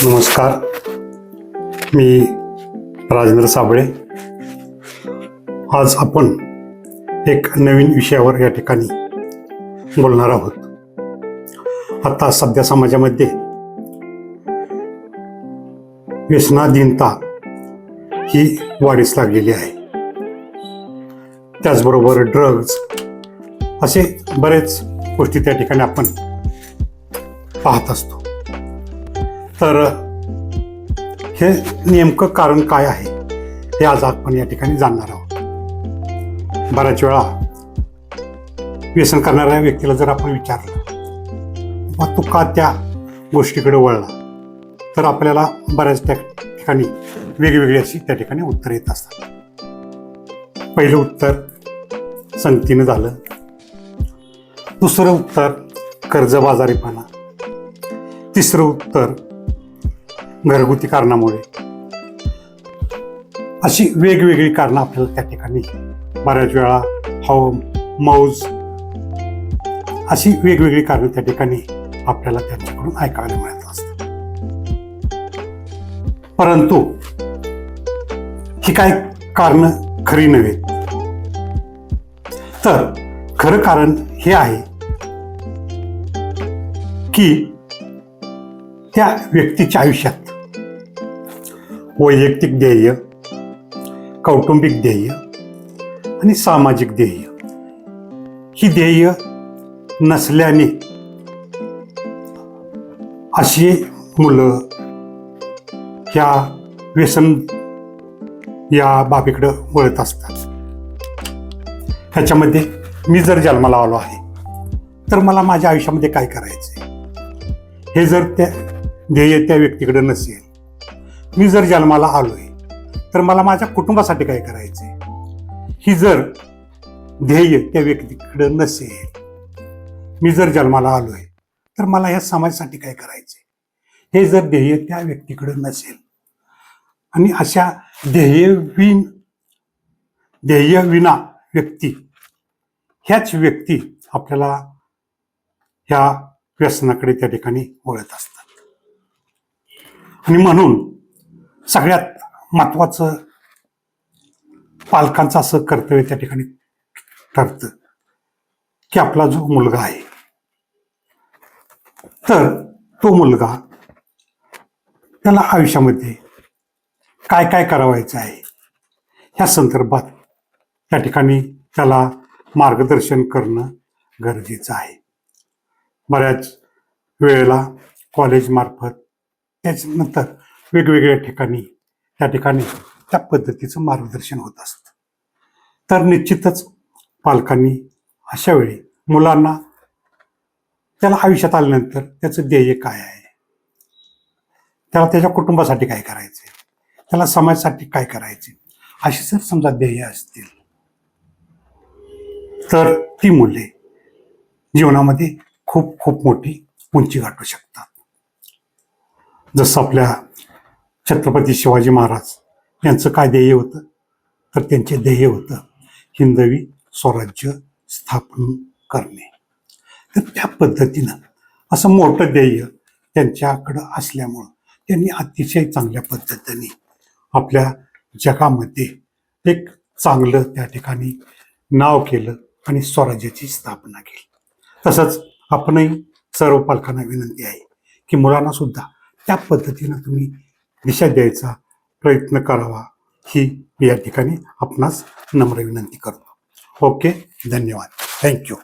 नमस्कार, मी राजेंद्र साबळे. आज आपण एक नवीन विषयावर या ठिकाणी बोलणार आहोत. आता सध्या समाजामध्ये व्यसनाधीनता ही वाढीस लागलेली आहे. त्याचबरोबर ड्रग्ज असे बरेच गोष्टी त्या ठिकाणी आपण पाहत असतो. तर हे नेमकं कारण काय आहे हे आज आपण या ठिकाणी जाणणार आहोत. बऱ्याच वेळा व्यसन करणाऱ्या व्यक्तीला जर आपण विचारलं मग तू का त्या गोष्टीकडे वळला, तर आपल्याला बऱ्याच त्या ठिकाणी वेगवेगळी अशी त्या ठिकाणी उत्तर येत असतात. पहिलं उत्तर संगतीनं झालं, दुसरं उत्तर कर्जबाजारीपणा, तिसरं उत्तर घरगुती कारणामुळे. अशी वेगवेगळी कारणं आपल्याला त्या ठिकाणी बऱ्याच वेळा मौज अशी वेगवेगळी कारणं त्या ठिकाणी आपल्याला त्यांच्याकडून ऐकायला मिळत असतात. परंतु ही काय कारणं खरी नव्हेत. तर खरं कारण हे आहे की त्या व्यक्तीच्या आयुष्यात वैयक्तिक ध्येय, कौटुंबिक ध्येय आणि सामाजिक ध्येय ही ध्येय नसल्याने अशी मुलं ह्या व्यसन या बाबीकडं वळत असतात. ह्याच्यामध्ये मी जर जन्माला आलो आहे तर मला माझ्या आयुष्यामध्ये काय करायचंय हे जर त्या ध्येय त्या व्यक्तीकडे नसेल, मी जर जन्माला आलोय तर मला माझ्या कुटुंबासाठी काय करायचंय ही जर ध्येय त्या व्यक्तीकडे नसेल, मी जर जन्माला आलोय तर मला या समाजासाठी काय करायचंय हे जर ध्येय त्या व्यक्तीकडे नसेल, आणि अशा ध्येयविना व्यक्ती ह्याच व्यक्ती आपल्याला ह्या व्यसनाकडे त्या ठिकाणी वळत असतात. आणि म्हणून सगळ्यात महत्वाचं पालकांचं असं कर्तव्य त्या ठिकाणी ठरतं की आपला जो मुलगा आहे तर तो मुलगा त्याला आयुष्यामध्ये काय काय करावायचं आहे ह्या संदर्भात त्या ठिकाणी त्याला मार्गदर्शन करणं गरजेचं आहे. बऱ्याच वेळेला कॉलेजमार्फत त्याच्यानंतर वेगवेगळ्या ठिकाणी त्या पद्धतीचं मार्गदर्शन होत असतं. तर निश्चितच पालकांनी अशा वेळी मुलांना त्याला आयुष्यात आल्यानंतर त्याचं ध्येय काय आहे, त्याला त्याच्या कुटुंबासाठी काय करायचे, त्याला समाजासाठी काय करायचे, अशी जर समजा ध्येय असतील तर ती मुले जीवनामध्ये खूप खूप मोठी उंची गाठू शकतात. जसं आपल्या छत्रपती शिवाजी महाराज यांचं काय ध्येय होतं, तर त्यांचे ध्येय होतं हिंदवी स्वराज्य स्थापन करणे. तर त्या पद्धतीनं असं मोठं ध्येय त्यांच्याकडं असल्यामुळं त्यांनी अतिशय चांगल्या पद्धतीने आपल्या जगामध्ये एक चांगलं त्या ठिकाणी नाव केलं आणि स्वराज्याची स्थापना केली. तसंच आपणही सर्व पालकांना विनंती आहे की मुलांना सुद्धा त्या पद्धतीनं तुम्ही दिशा द्यायचा प्रयत्न करावा, ही या ठिकाणी आपणास नम्र विनंती करतो. ओके, धन्यवाद, थँक्यू.